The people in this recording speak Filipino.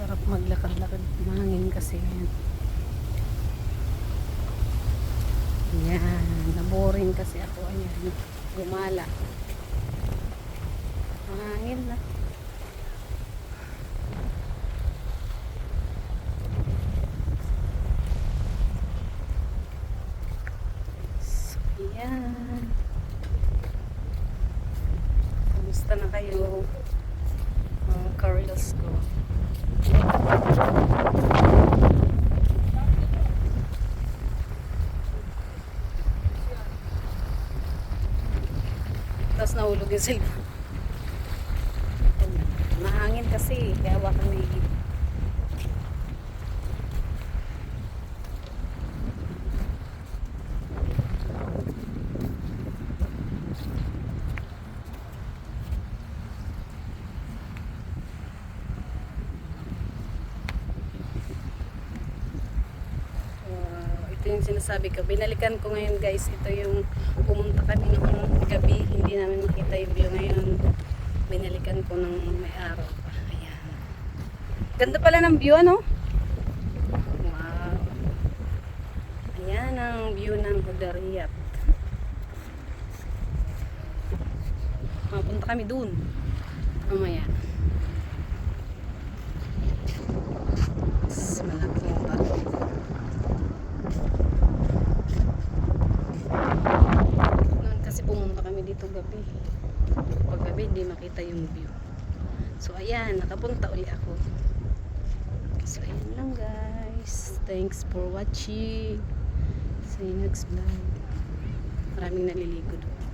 Sarap maglakad-lakad, mahangin kasi. Ayan, naboring kasi ako. Ayan, gumala. Mahangin na. So, ayan. Kamusta na kayo? Mga ka-reels ko. Tapos nahulog yung cellphone. Mahangin kasi, kaya baka may ito yung sinasabi ko. Binalikan ko ngayon guys. Ito yung pumunta kami noong gabi. Hindi namin makita yung view ngayon. Binalikan ko ng may araw pa. Ayan. Ganda pala ng view, ano? Wow. Ayan ang view ng Hudariyat. Mapunta kami dun. Mamaya. Malaking bago. Noon kasi pumunta kami dito gabi. Pag gabi hindi makita yung view. So ayan, nakapunta uli ako. So ayan lang guys. Thanks for watching. See you next vlog. Maraming naliligo doon.